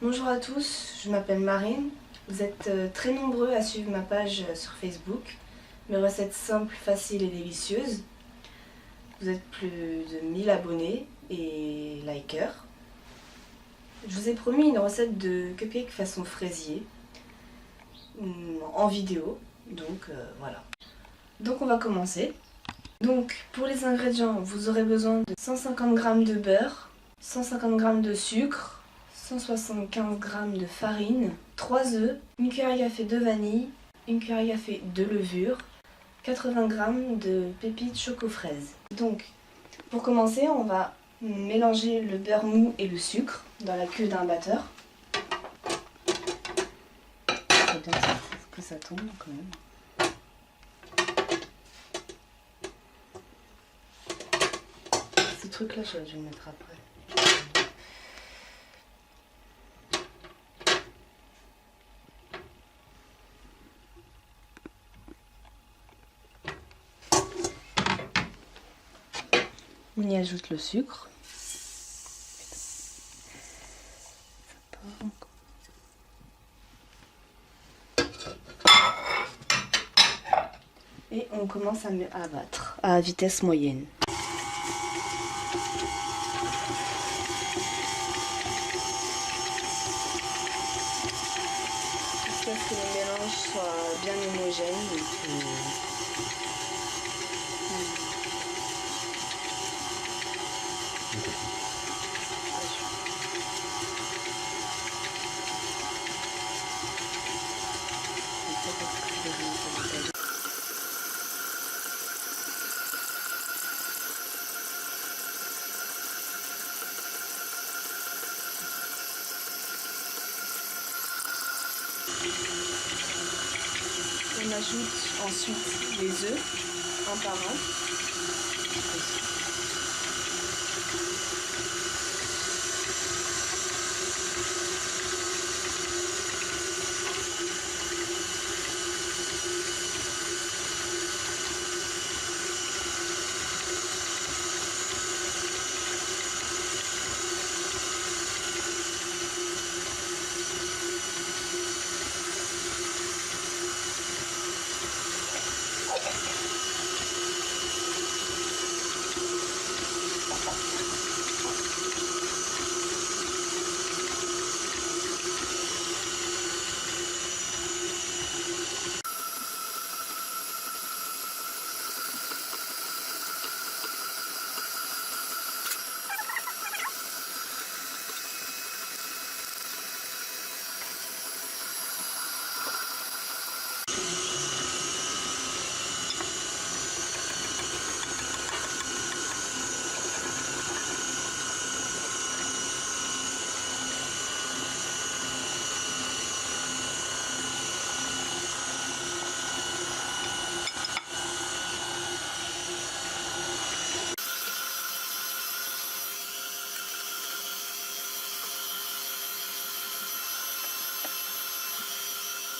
Bonjour à tous, je m'appelle Marine. Vous êtes très nombreux à suivre ma page sur Facebook. Mes recettes simples, faciles et délicieuses. Vous êtes plus de 1000 abonnés et likers. Je vous ai promis une recette de cupcake façon fraisier en vidéo. Donc voilà. Donc on va commencer. Donc pour les ingrédients, vous aurez besoin de 150 g de beurre, 150 g de sucre, 175 g de farine, 3 œufs, une cuillère à café de vanille, une cuillère à café de levure, 80 g de pépites choco-fraise. Donc pour commencer, on va mélanger le beurre mou et le sucre dans la queue d'un batteur. C'est bien que ça tombe quand même. Ce truc là, je vais le mettre après. On y ajoute le sucre. Et on commence à battre à vitesse moyenne. Jusqu'à ce que le mélange soit bien homogène. On ajoute ensuite les œufs, un par un.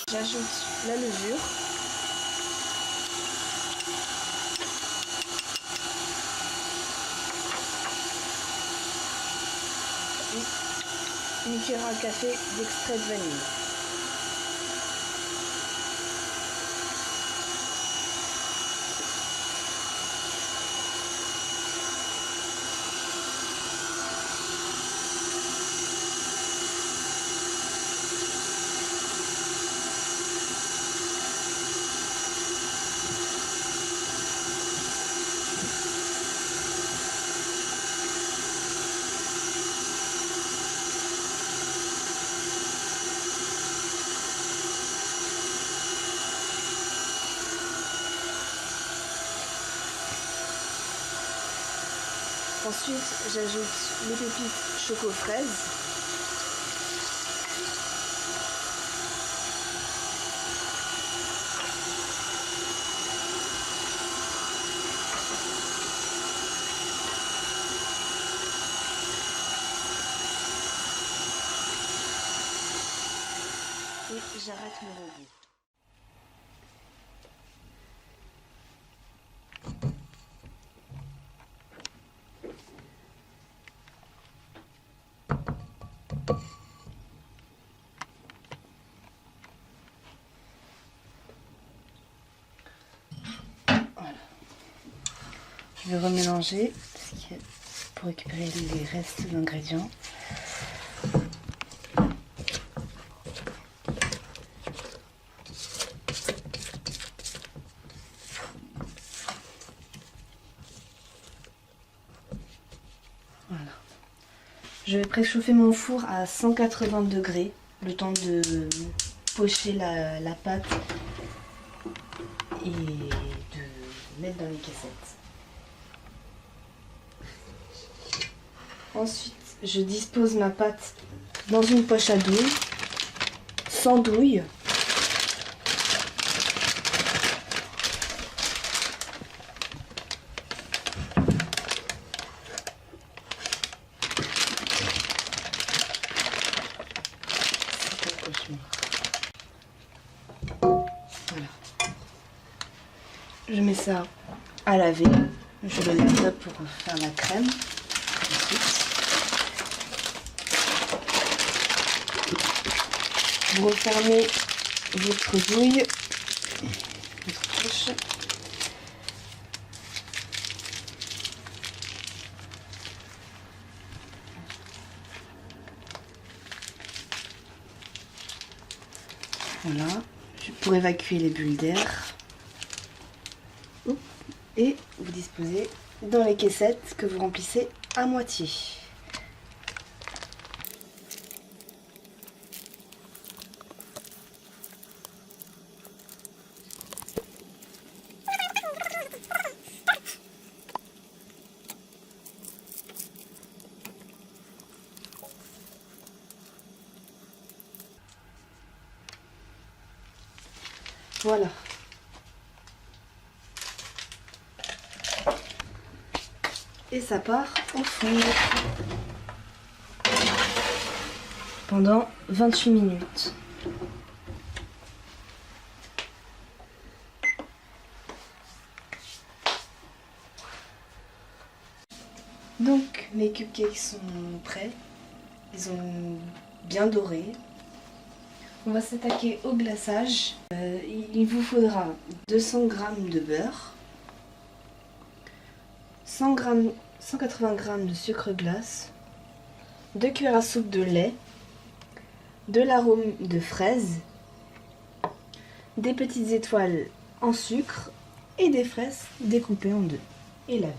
J'ajoute la levure. Et une cuillère à café d'extrait de vanille. Ensuite, j'ajoute les pépites choco-fraise. Et j'arrête mon robot. Je vais remélanger pour récupérer les restes d'ingrédients. Voilà. Je vais préchauffer mon four à 180 degrés, le temps de pocher la pâte et de mettre dans les caissettes. Ensuite, je dispose ma pâte dans une poche à douille, sans douille. Voilà. Je mets ça à laver. Je le lave là pour faire la crème. Ensuite, vous refermez votre douille, votre poche. Voilà, pour évacuer les bulles d'air. Et vous disposez dans les caissettes que vous remplissez à moitié. Voilà. Et ça part au four pendant 28 minutes. Donc mes cupcakes sont prêts. Ils ont bien doré. On va s'attaquer au glaçage. Il vous faudra 200 g de beurre, 180 g de sucre glace, 2 cuillères à soupe de lait, de l'arôme de fraise, des petites étoiles en sucre et des fraises découpées en deux et lavées.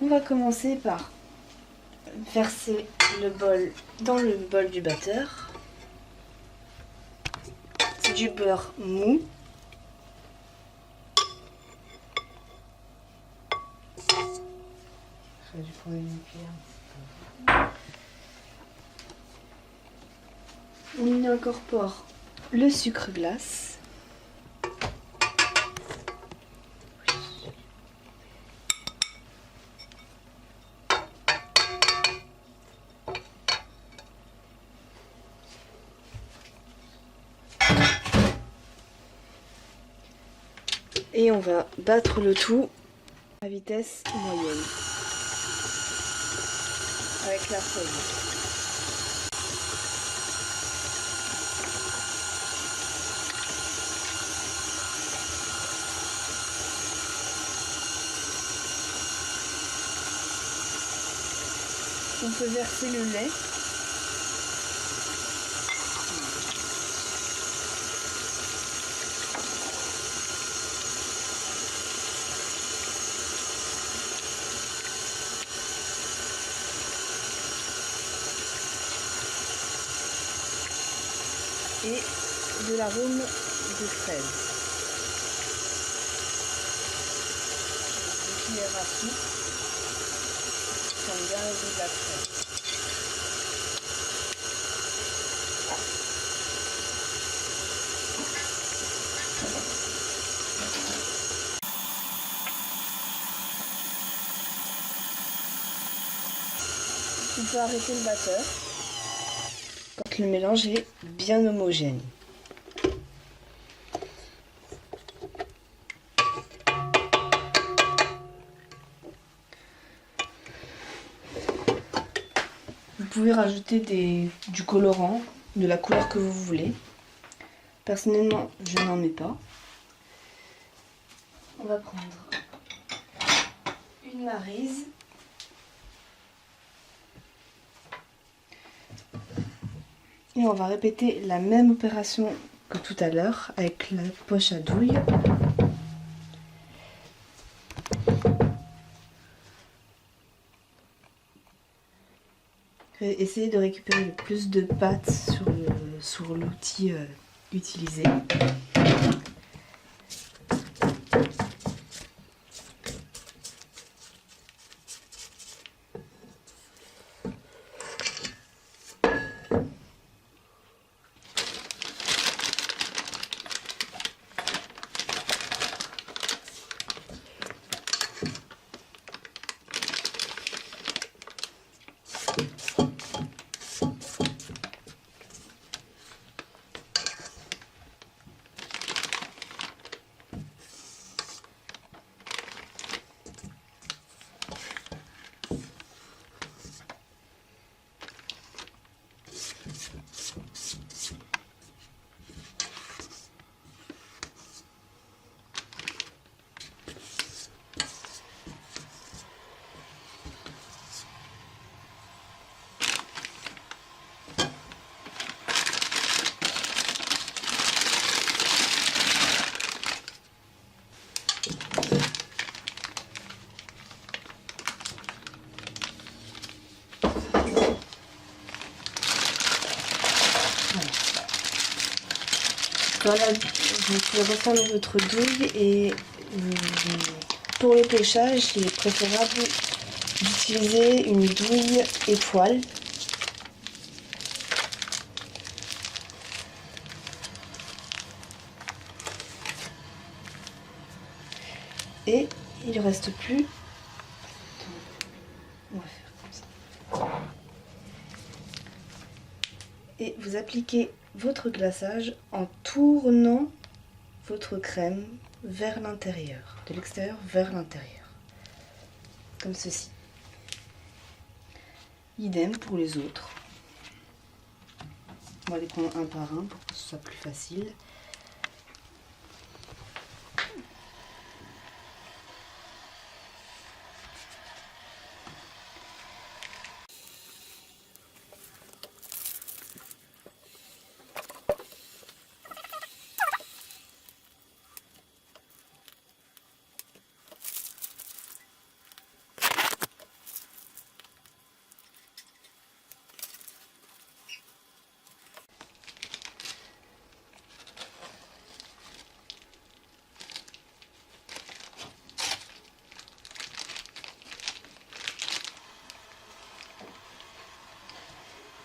On va commencer par verser le bol dans le bol du batteur. C'est du beurre mou. J'aurais dû prendre une cuillère. On y incorpore le sucre glace. Et on va battre le tout à vitesse moyenne avec la feuille. On peut verser le lait. Et de l'arôme de fraise. 2 cuillères à soupe qui ont bien le goût de la fraise. On peut arrêter le batteur quand le mélange est bien homogène. Vous pouvez rajouter du colorant, de la couleur que vous voulez. Personnellement, je n'en mets pas. On va prendre une maryse. Et on va répéter la même opération que tout à l'heure avec la poche à douille. Essayez de récupérer le plus de pâte sur l'outil utilisé. Voilà, vous pouvez refermer votre douille et pour le pêchage, il est préférable d'utiliser une douille étoile. Et il ne reste plus. On va faire comme ça. Et vous appliquez votre glaçage en tournant votre crème vers l'intérieur, de l'extérieur vers l'intérieur, comme ceci. Idem pour les autres. On va les prendre un par un pour que ce soit plus facile.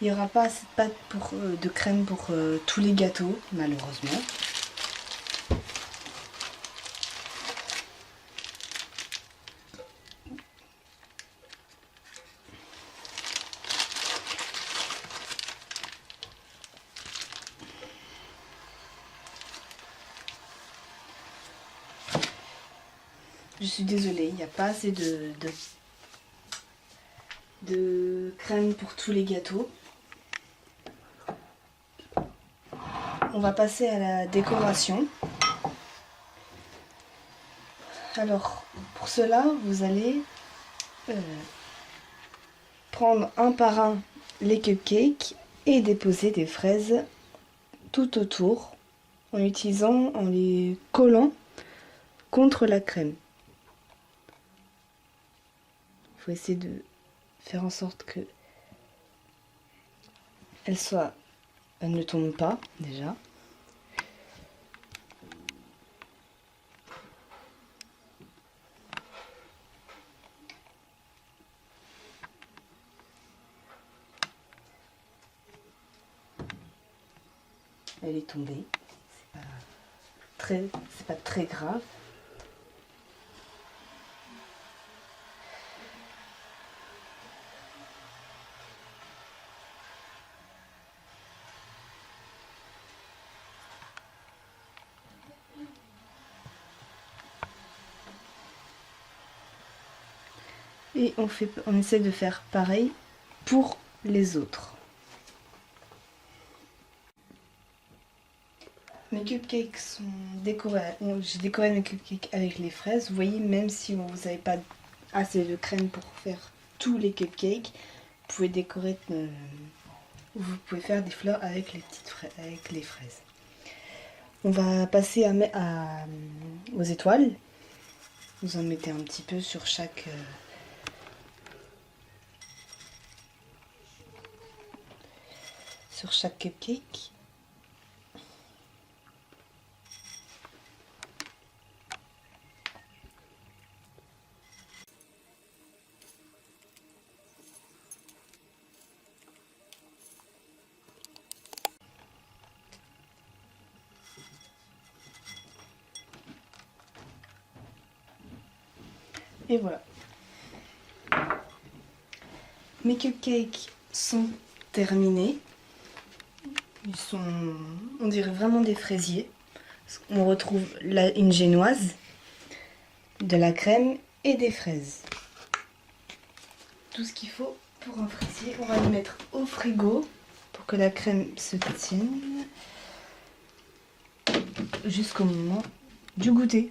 Il n'y aura pas assez de pâte de crème pour tous les gâteaux, malheureusement. Je suis désolée, il n'y a pas assez de crème pour tous les gâteaux. On va passer à la décoration. Alors, pour cela, vous allez prendre un par un les cupcakes et déposer des fraises tout autour en les collant contre la crème. Il faut essayer de faire en sorte que elles ne tombent pas déjà. Elle est tombée, c'est pas très grave. Et on essaie de faire pareil pour les autres. Mes cupcakes sont décorés. J'ai décoré mes cupcakes avec les fraises. Vous voyez, même si vous n'avez pas assez de crème pour faire tous les cupcakes. Vous pouvez décorer, vous pouvez faire des fleurs avec les petites avec les fraises. On va passer aux étoiles. Vous en mettez un petit peu sur chaque cupcake. Et voilà. Mes cupcakes sont terminés. Ils sont, on dirait vraiment des fraisiers. On retrouve une génoise, de la crème et des fraises. Tout ce qu'il faut pour un fraisier. On va le mettre au frigo pour que la crème se tienne jusqu'au moment du goûter.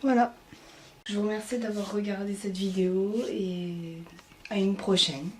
Voilà. Je vous remercie d'avoir regardé cette vidéo et à une prochaine.